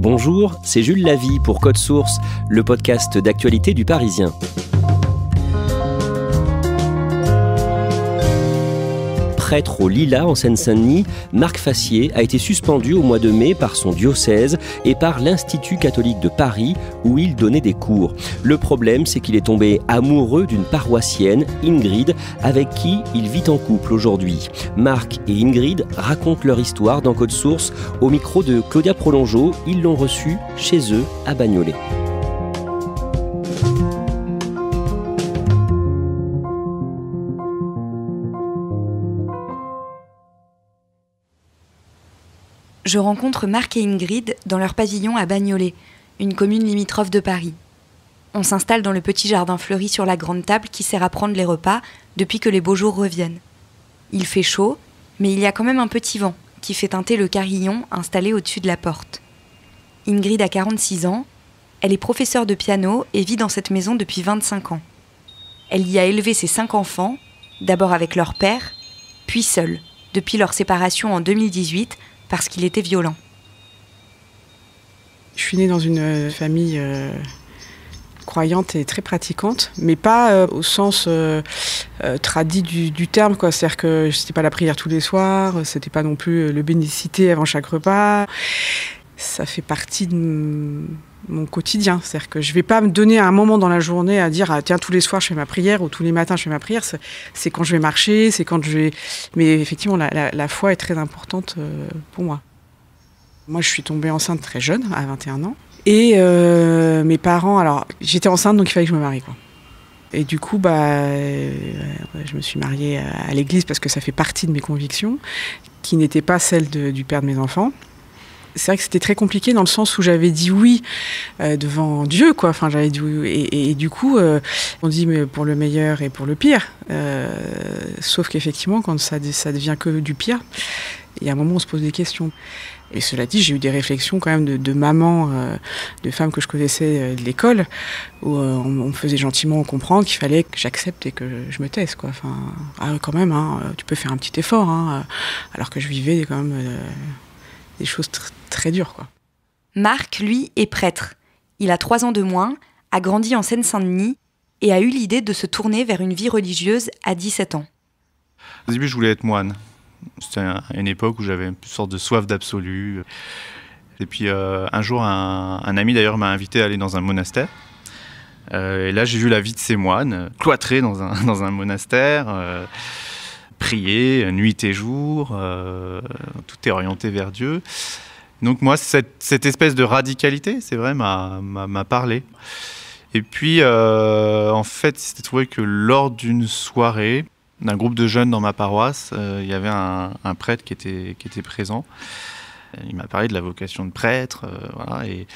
Bonjour, c'est Jules Lavie pour Code Source, le podcast d'actualité du Parisien. Prêtre au Lilas en Seine-Saint-Denis, Marc Fassier a été suspendu au mois de mai par son diocèse et par l'Institut catholique de Paris où il donnait des cours. Le problème, c'est qu'il est tombé amoureux d'une paroissienne, Ingrid, avec qui il vit en couple aujourd'hui. Marc et Ingrid racontent leur histoire dans Code Source au micro de Claudia Prolongeau. Ils l'ont reçu chez eux à Bagnolet. Je rencontre Marc et Ingrid dans leur pavillon à Bagnolet, une commune limitrophe de Paris. On s'installe dans le petit jardin fleuri sur la grande table qui sert à prendre les repas depuis que les beaux jours reviennent. Il fait chaud, mais il y a quand même un petit vent qui fait teinter le carillon installé au-dessus de la porte. Ingrid a 46 ans, elle est professeure de piano et vit dans cette maison depuis 25 ans. Elle y a élevé ses 5 enfants, d'abord avec leur père, puis seule, depuis leur séparation en 2018, parce qu'il était violent. Je suis née dans une famille croyante et très pratiquante, mais pas au sens tradit du terme, quoi. C'est-à-dire que c'était pas la prière tous les soirs, c'était pas non plus le bénicité avant chaque repas. Ça fait partie de mon quotidien. C'est-à-dire que je vais pas me donner un moment dans la journée à dire tiens, tous les soirs je fais ma prière ou tous les matins je fais ma prière. C'est quand je vais marcher, c'est quand je vais... Mais effectivement, la foi est très importante pour moi. Moi, je suis tombée enceinte très jeune, à 21 ans. Et mes parents... Alors, j'étais enceinte, donc il fallait que je me marie, quoi. Et du coup, je me suis mariée à l'église parce que ça fait partie de mes convictions, qui n'étaient pas celles du père de mes enfants. C'est vrai que c'était très compliqué dans le sens où j'avais dit oui devant Dieu, quoi. Enfin, j'avais dit oui. Et du coup, on dit mais pour le meilleur et pour le pire. Sauf qu'effectivement, quand ça devient que du pire, il y a un moment où on se pose des questions. Et cela dit, j'ai eu des réflexions quand même de mamans, de femmes que je connaissais de l'école, où on me faisait gentiment comprendre qu'il fallait que j'accepte et que je me taise, quoi. Enfin, quand même, hein, tu peux faire un petit effort, hein, alors que je vivais quand même des choses très dures, quoi. Marc, lui, est prêtre. Il a 3 ans de moins, a grandi en Seine-Saint-Denis et a eu l'idée de se tourner vers une vie religieuse à 17 ans. Au début, je voulais être moine. C'était une époque où j'avais une sorte de soif d'absolu. Et puis un jour, un ami d'ailleurs m'a invité à aller dans un monastère. Et là, j'ai vu la vie de ces moines, cloîtrés dans un monastère, prier nuit et jour, tout est orienté vers Dieu. Donc moi, cette espèce de radicalité, c'est vrai, m'a parlé. Et puis, en fait, il s'était trouvé que lors d'une soirée, d'un groupe de jeunes dans ma paroisse, il y avait un prêtre qui était présent. Il m'a parlé de la vocation de prêtre, voilà, et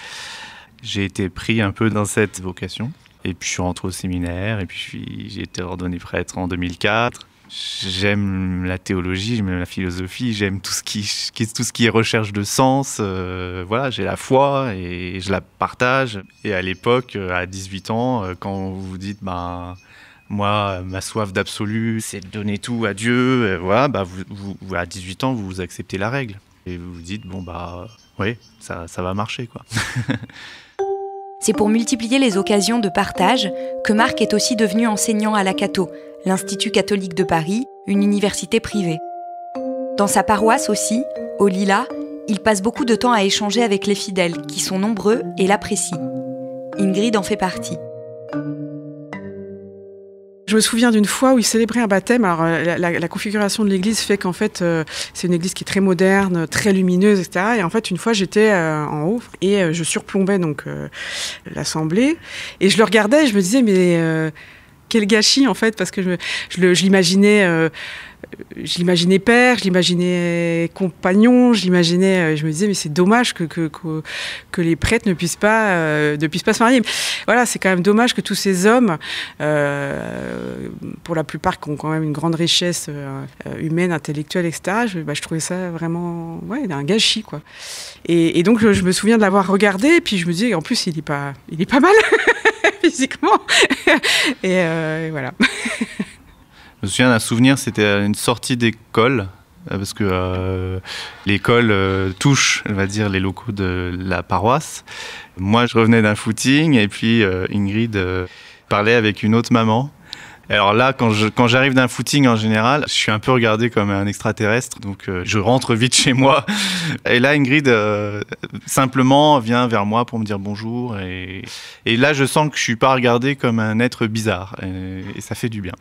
j'ai été pris un peu dans cette vocation. Et puis je suis rentré au séminaire, et puis j'ai été ordonné prêtre en 2004. J'aime la théologie, j'aime la philosophie, j'aime tout ce qui est recherche de sens. Voilà, j'ai la foi et je la partage. Et à l'époque, à 18 ans, quand vous vous dites moi, ma soif d'absolu, c'est de donner tout à Dieu. Voilà, vous, à 18 ans, vous acceptez la règle. Et vous vous dites, oui, ça va marcher, quoi. C'est pour multiplier les occasions de partage que Marc est aussi devenu enseignant à la Cato, l'Institut catholique de Paris, une université privée. Dans sa paroisse aussi, au Lilas, il passe beaucoup de temps à échanger avec les fidèles, qui sont nombreux et l'apprécient. Ingrid en fait partie. Je me souviens d'une fois où ils célébraient un baptême. Alors, la configuration de l'église fait qu'en fait, c'est une église qui est très moderne, très lumineuse, etc. Et en fait, une fois, j'étais en haut et je surplombais donc l'assemblée. Et je le regardais et je me disais, mais quel gâchis, en fait, parce que je l'imaginais... Je l'imaginais père, je l'imaginais compagnon, je me disais mais c'est dommage que les prêtres ne puissent pas se marier. Voilà, c'est quand même dommage que tous ces hommes, pour la plupart qui ont quand même une grande richesse humaine, intellectuelle, etc. Je trouvais ça vraiment un gâchis, quoi. Et donc je me souviens de l'avoir regardé et puis je me disais en plus il est pas mal physiquement et voilà. Je me souviens d'un souvenir, c'était une sortie d'école parce que l'école touche, on va dire, les locaux de la paroisse. Moi, je revenais d'un footing et puis Ingrid parlait avec une autre maman. Alors là, quand j'arrive d'un footing en général, je suis un peu regardé comme un extraterrestre, donc je rentre vite chez moi. Et là, Ingrid simplement vient vers moi pour me dire bonjour. Et là, je sens que je suis pas regardé comme un être bizarre. Et ça fait du bien.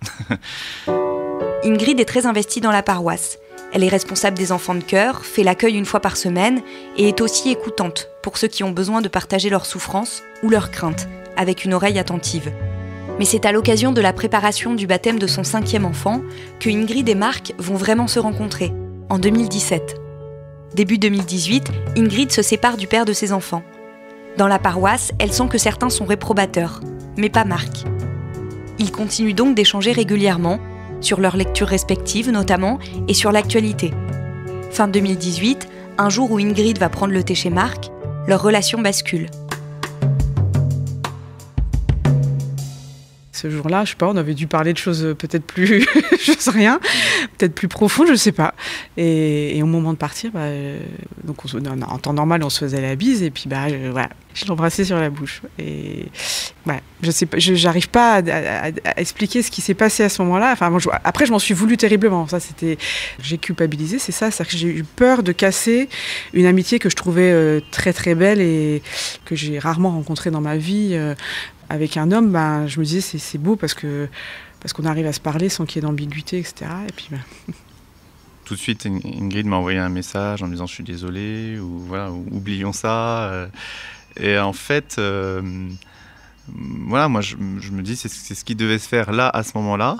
Ingrid est très investie dans la paroisse. Elle est responsable des enfants de chœur, fait l'accueil une fois par semaine et est aussi écoutante pour ceux qui ont besoin de partager leurs souffrances ou leurs craintes, avec une oreille attentive. Mais c'est à l'occasion de la préparation du baptême de son 5e enfant que Ingrid et Marc vont vraiment se rencontrer, en 2017. Début 2018, Ingrid se sépare du père de ses enfants. Dans la paroisse, elle sent que certains sont réprobateurs, mais pas Marc. Ils continuent donc d'échanger régulièrement, sur leurs lectures respectives notamment, et sur l'actualité. Fin 2018, un jour où Ingrid va prendre le thé chez Marc, leur relation bascule. Ce jour-là, je sais pas, on avait dû parler de choses peut-être plus, je sais rien, peut-être plus profondes, je sais pas. Et au moment de partir, donc en temps normal, on se faisait la bise et puis voilà, je l'embrassais sur la bouche. Et voilà, je sais pas, j'arrive pas à expliquer ce qui s'est passé à ce moment-là. Enfin, après, je m'en suis voulu terriblement. Ça, j'ai culpabilisé, c'est ça. C'est-à-dire que j'ai eu peur de casser une amitié que je trouvais très très belle et que j'ai rarement rencontrée dans ma vie. Avec un homme, je me disais c'est beau parce qu'on arrive à se parler sans qu'il y ait d'ambiguïté, etc. Et puis, Tout de suite, Ingrid m'a envoyé un message en me disant je suis désolé, ou voilà, oublions ça. Et en fait, voilà, moi je me dis c'est ce qui devait se faire là, à ce moment-là.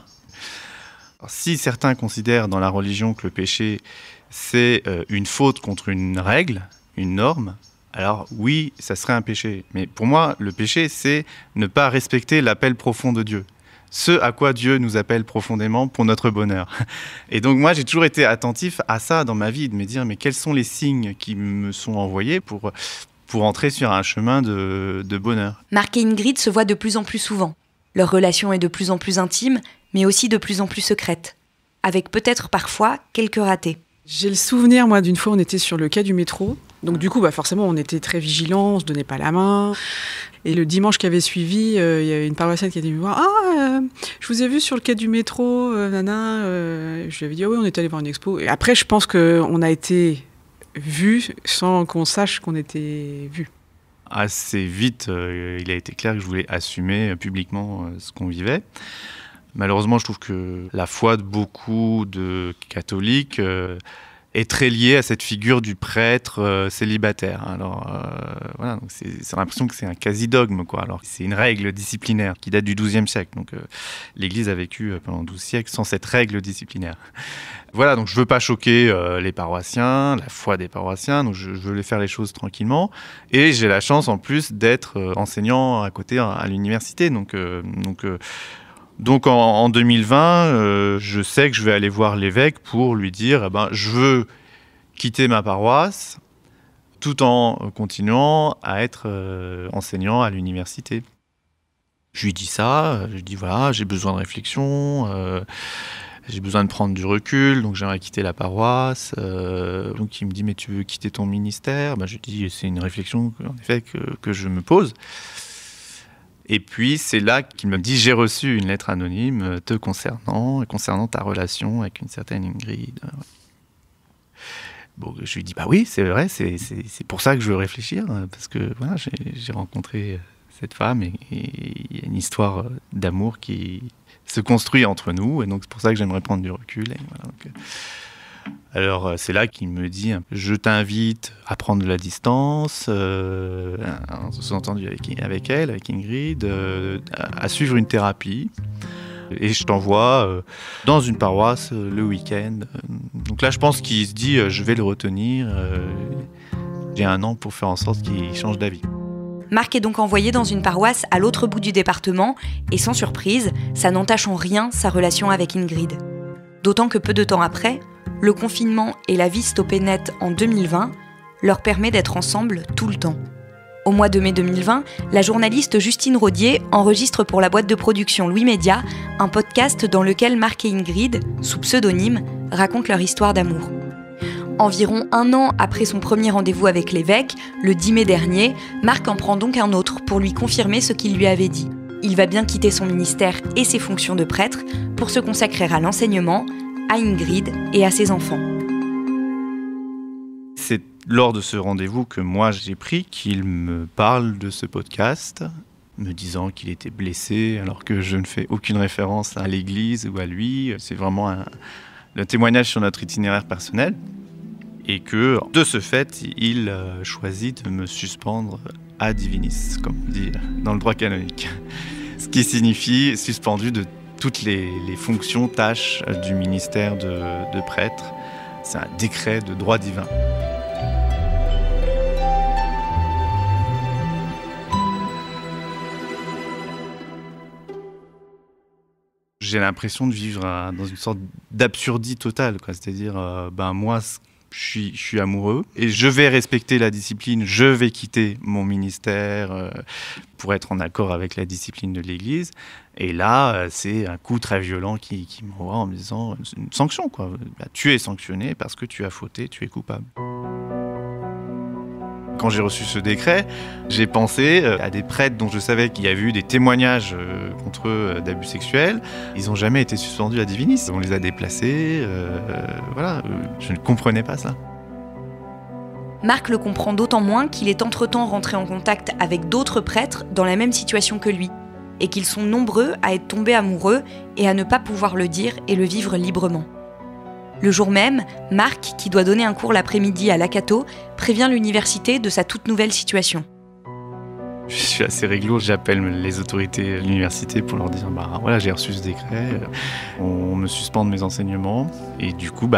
Alors, si certains considèrent dans la religion que le péché, c'est une faute contre une règle, une norme, alors oui, ça serait un péché. Mais pour moi, le péché, c'est ne pas respecter l'appel profond de Dieu. Ce à quoi Dieu nous appelle profondément pour notre bonheur. Et donc moi, j'ai toujours été attentif à ça dans ma vie, de me dire, mais quels sont les signes qui me sont envoyés pour entrer sur un chemin de bonheur. Marc et Ingrid se voient de plus en plus souvent. Leur relation est de plus en plus intime, mais aussi de plus en plus secrète. Avec peut-être parfois quelques ratés. J'ai le souvenir, moi, d'une fois, on était sur le quai du métro. Donc du coup, forcément, on était très vigilants, on se donnait pas la main. Et le dimanche qui avait suivi, il y avait une paroissienne qui était venue me voir. Je vous ai vu sur le quai du métro, nana. Je lui avais dit, oui, on est allé voir une expo. Et après, je pense qu'on a été vus sans qu'on sache qu'on était vus. Assez vite, il a été clair que je voulais assumer publiquement ce qu'on vivait. Malheureusement, je trouve que la foi de beaucoup de catholiques est très liée à cette figure du prêtre célibataire. Alors voilà, donc c'est l'impression que c'est un quasi-dogme, quoi. Alors c'est une règle disciplinaire qui date du XIIe siècle. Donc l'Église a vécu pendant 12 siècles sans cette règle disciplinaire. Voilà, donc je veux pas choquer les paroissiens, la foi des paroissiens, donc je veux les faire les choses tranquillement. Et j'ai la chance en plus d'être enseignant à côté à l'université. Donc en 2020, je sais que je vais aller voir l'évêque pour lui dire je veux quitter ma paroisse tout en continuant à être enseignant à l'université. Je lui dis ça, je lui dis voilà, j'ai besoin de réflexion, j'ai besoin de prendre du recul, donc j'aimerais quitter la paroisse. Donc il me dit mais tu veux quitter ton ministère ? Je lui dis c'est une réflexion en effet que je me pose. Et puis, c'est là qu'il me dit « J'ai reçu une lettre anonyme te concernant ta relation avec une certaine Ingrid. » Bon, je lui dis « oui, c'est vrai, c'est pour ça que je veux réfléchir, parce que voilà, j'ai rencontré cette femme et il y a une histoire d'amour qui se construit entre nous, et donc c'est pour ça que j'aimerais prendre du recul. » Et voilà, donc, alors c'est là qu'il me dit je t'invite à prendre de la distance, un sous-entendu avec elle, avec Ingrid, à suivre une thérapie. Et je t'envoie dans une paroisse le week-end. Donc là je pense qu'il se dit je vais le retenir. J'ai 1 an pour faire en sorte qu'il change d'avis. Marc est donc envoyé dans une paroisse à l'autre bout du département et sans surprise, ça n'entache en rien sa relation avec Ingrid. D'autant que peu de temps après, le confinement et la vie stoppée net en 2020 leur permet d'être ensemble tout le temps. Au mois de mai 2020, la journaliste Justine Rodier enregistre pour la boîte de production Louis Média un podcast dans lequel Marc et Ingrid, sous pseudonyme, racontent leur histoire d'amour. Environ 1 an après son premier rendez-vous avec l'évêque, le 10 mai dernier, Marc en prend donc un autre pour lui confirmer ce qu'il lui avait dit. Il va bien quitter son ministère et ses fonctions de prêtre pour se consacrer à l'enseignement, à Ingrid et à ses enfants. C'est lors de ce rendez-vous que moi j'ai pris qu'il me parle de ce podcast, me disant qu'il était blessé alors que je ne fais aucune référence à l'église ou à lui. C'est vraiment un témoignage sur notre itinéraire personnel. Et que, de ce fait, il choisit de me suspendre ad divinis, comme on dit dans le droit canonique. Ce qui signifie suspendu de toutes les fonctions, tâches du ministère de prêtre. C'est un décret de droit divin. J'ai l'impression de vivre dans une sorte d'absurdie totale, quoi. C'est-à-dire, moi, je suis amoureux et je vais respecter la discipline, je vais quitter mon ministère pour être en accord avec la discipline de l'Église. Et là, c'est un coup très violent qui m'envoie en me disant une sanction, quoi. Tu es sanctionné parce que tu as fauté, tu es coupable. Quand j'ai reçu ce décret, j'ai pensé à des prêtres dont je savais qu'il y avait eu des témoignages contre eux d'abus sexuels. Ils n'ont jamais été suspendus à divinis. On les a déplacés. Je ne comprenais pas ça. Marc le comprend d'autant moins qu'il est entre-temps rentré en contact avec d'autres prêtres dans la même situation que lui, et qu'ils sont nombreux à être tombés amoureux et à ne pas pouvoir le dire et le vivre librement. Le jour même, Marc, qui doit donner un cours l'après-midi à l'Acato, prévient l'université de sa toute nouvelle situation. Je suis assez réglo, j'appelle les autorités de l'université pour leur dire j'ai reçu ce décret, on me suspend de mes enseignements et du coup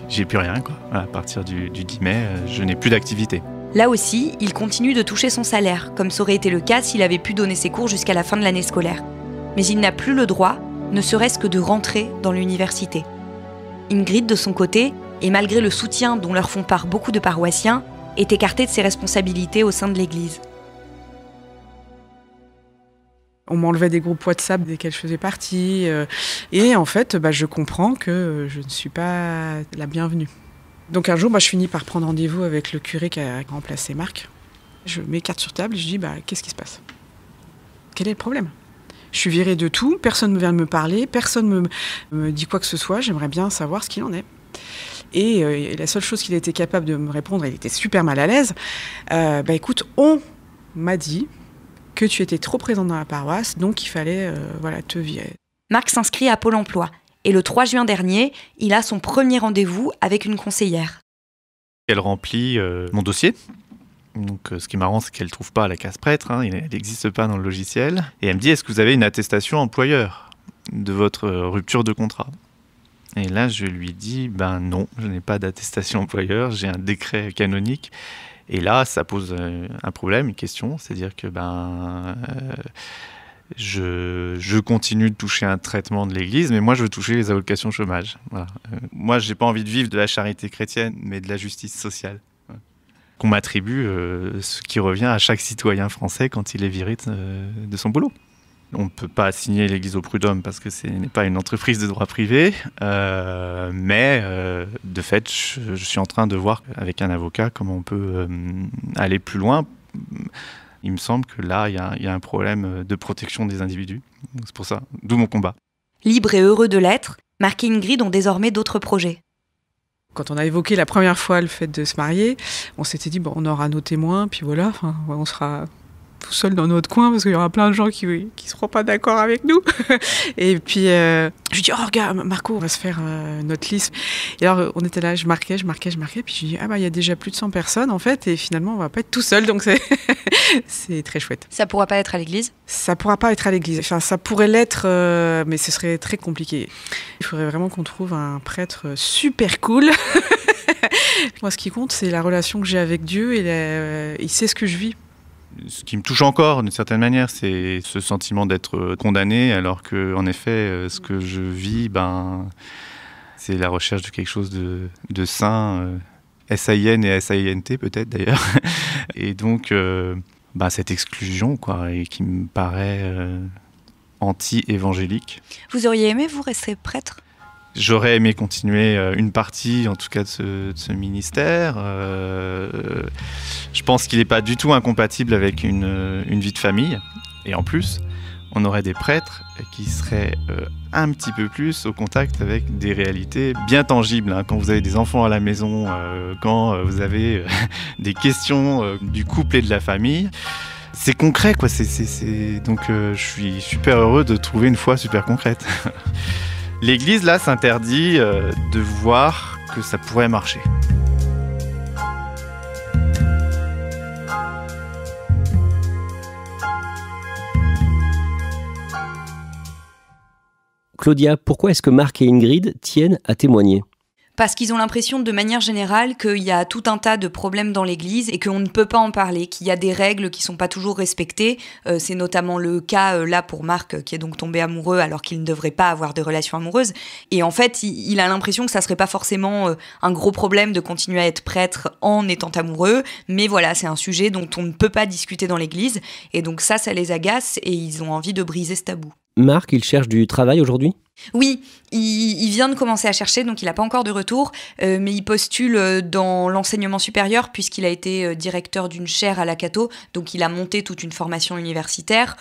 j'ai plus rien, quoi. À partir du 10 mai, je n'ai plus d'activité. Là aussi, il continue de toucher son salaire, comme ça aurait été le cas s'il avait pu donner ses cours jusqu'à la fin de l'année scolaire. Mais il n'a plus le droit, ne serait-ce que de rentrer dans l'université. Ingrid, de son côté, et malgré le soutien dont leur font part beaucoup de paroissiens, est écartée de ses responsabilités au sein de l'Église. On m'enlevait des groupes WhatsApp desquels je faisais partie. Et en fait, je comprends que je ne suis pas la bienvenue. Donc un jour, je finis par prendre rendez-vous avec le curé qui a remplacé Marc. Je mets carte sur table et je dis qu'est-ce qui se passe ? Quel est le problème ? Je suis virée de tout, personne ne vient me parler, personne ne me dit quoi que ce soit, j'aimerais bien savoir ce qu'il en est. Et la seule chose qu'il était capable de me répondre, il était super mal à l'aise, écoute, on m'a dit que tu étais trop présente dans la paroisse, donc il fallait te virer. Marc s'inscrit à Pôle emploi, et le 3 juin dernier, il a son premier rendez-vous avec une conseillère. Elle remplit mon dossier. Donc, ce qui est marrant, c'est qu'elle ne trouve pas la case prêtre, elle n'existe pas dans le logiciel. Et elle me dit, est-ce que vous avez une attestation employeur de votre rupture de contrat ? Et là, je lui dis, non, je n'ai pas d'attestation employeur, j'ai un décret canonique. Et là, ça pose un problème, une question, c'est-à-dire que je continue de toucher un traitement de l'Église, mais moi, je veux toucher les allocations chômage. Voilà. Moi, je n'ai pas envie de vivre de la charité chrétienne, mais de la justice sociale. Qu'on m'attribue ce qui revient à chaque citoyen français quand il est viré de son boulot. On ne peut pas assigner l'Église au prud'homme parce que ce n'est pas une entreprise de droit privé, mais de fait, je suis en train de voir avec un avocat comment on peut aller plus loin. Il me semble que là, il y a un problème de protection des individus. C'est pour ça, d'où mon combat. Libre et heureux de l'être, Marc et Ingrid ont désormais d'autres projets. Quand on a évoqué la première fois le fait de se marier, on s'était dit, on aura nos témoins, puis voilà, on sera tout seul dans notre coin, parce qu'il y aura plein de gens qui ne seront pas d'accord avec nous. Et puis, je lui dis, regarde, Marco, on va se faire notre liste. Et alors, on était là, je marquais, puis je dis, il y a déjà plus de 100 personnes, en fait, et finalement, on ne va pas être tout seul, donc c'est très chouette. Ça ne pourra pas être à l'église ? Ça ne pourra pas être à l'église. Enfin, ça pourrait l'être, mais ce serait très compliqué. Il faudrait vraiment qu'on trouve un prêtre super cool. Moi, ce qui compte, c'est la relation que j'ai avec Dieu, et il sait ce que je vis. Ce qui me touche encore, d'une certaine manière, c'est ce sentiment d'être condamné, alors que, en effet, ce que je vis, c'est la recherche de quelque chose de sain, S-A-I-N et S-A-I-N-T peut-être d'ailleurs. Et donc, cette exclusion, quoi, et qui me paraît anti-évangélique. Vous auriez aimé, vous, rester prêtre ? J'aurais aimé continuer une partie, en tout cas, de ce ministère. Je pense qu'il n'est pas du tout incompatible avec une vie de famille. Et en plus, on aurait des prêtres qui seraient un petit peu plus au contact avec des réalités bien tangibles. Quand vous avez des enfants à la maison, quand vous avez des questions du couple et de la famille, c'est concret, quoi. Donc je suis super heureux de trouver une foi super concrète. L'Église, là, s'interdit de voir que ça pourrait marcher. Claudia, pourquoi est-ce que Marc et Ingrid tiennent à témoigner ? Parce qu'ils ont l'impression de manière générale qu'il y a tout un tas de problèmes dans l'Église et qu'on ne peut pas en parler, qu'il y a des règles qui ne sont pas toujours respectées. C'est notamment le cas là pour Marc qui est donc tombé amoureux alors qu'il ne devrait pas avoir de relation amoureuse. Et en fait, il a l'impression que ça ne serait pas forcément un gros problème de continuer à être prêtre en étant amoureux. Mais voilà, c'est un sujet dont on ne peut pas discuter dans l'Église. Et donc ça les agace et ils ont envie de briser ce tabou. Marc, il cherche du travail aujourd'hui ? Oui, il vient de commencer à chercher, donc il n'a pas encore de retour, mais il postule dans l'enseignement supérieur puisqu'il a été directeur d'une chaire à la Cato, donc il a monté toute une formation universitaire.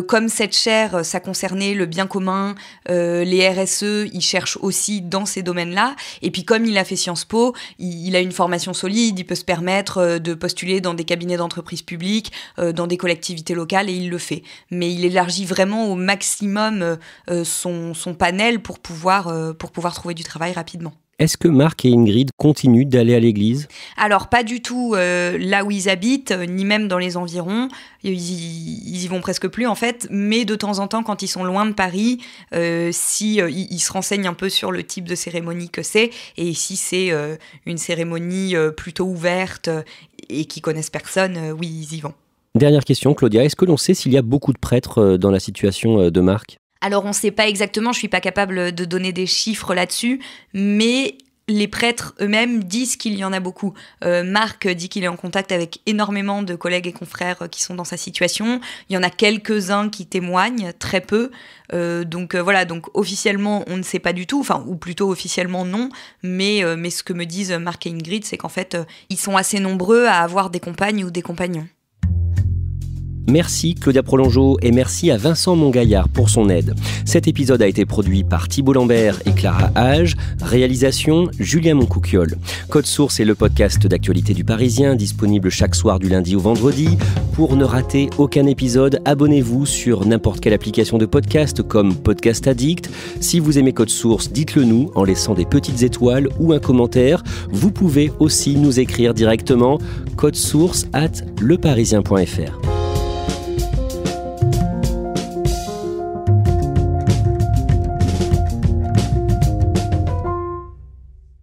Comme cette chaire, ça concernait le bien commun, les RSE, il cherche aussi dans ces domaines-là. Et puis comme il a fait Sciences Po, il a une formation solide, il peut se permettre de postuler dans des cabinets d'entreprises publiques, dans des collectivités locales, et il le fait. Mais il élargit vraiment au maximum son panel pour pouvoir trouver du travail rapidement. Est-ce que Marc et Ingrid continuent d'aller à l'église ? Alors, pas du tout là où ils habitent, ni même dans les environs. Ils y vont presque plus, en fait. Mais de temps en temps, quand ils sont loin de Paris, ils se renseignent un peu sur le type de cérémonie que c'est. Et si c'est une cérémonie plutôt ouverte et qui connaissent personne, oui, ils y vont. Dernière question, Claudia. Est-ce que l'on sait s'il y a beaucoup de prêtres dans la situation de Marc ? Alors, on ne sait pas exactement, je ne suis pas capable de donner des chiffres là-dessus, mais les prêtres eux-mêmes disent qu'il y en a beaucoup. Marc dit qu'il est en contact avec énormément de collègues et confrères qui sont dans sa situation. Il y en a quelques-uns qui témoignent, très peu. Donc officiellement, on ne sait pas du tout, ou plutôt officiellement non, mais ce que me disent Marc et Ingrid, c'est qu'en fait, ils sont assez nombreux à avoir des compagnes ou des compagnons. Merci Claudia Prolongeau et merci à Vincent Mongaillard pour son aide. Cet épisode a été produit par Thibault Lambert et Clara Hage. Réalisation, Julien Moncouquiol. Code Source est le podcast d'actualité du Parisien, disponible chaque soir du lundi au vendredi. Pour ne rater aucun épisode, abonnez-vous sur n'importe quelle application de podcast comme Podcast Addict. Si vous aimez Code Source, dites-le nous en laissant des petites étoiles ou un commentaire. Vous pouvez aussi nous écrire directement codesource@leparisien.fr.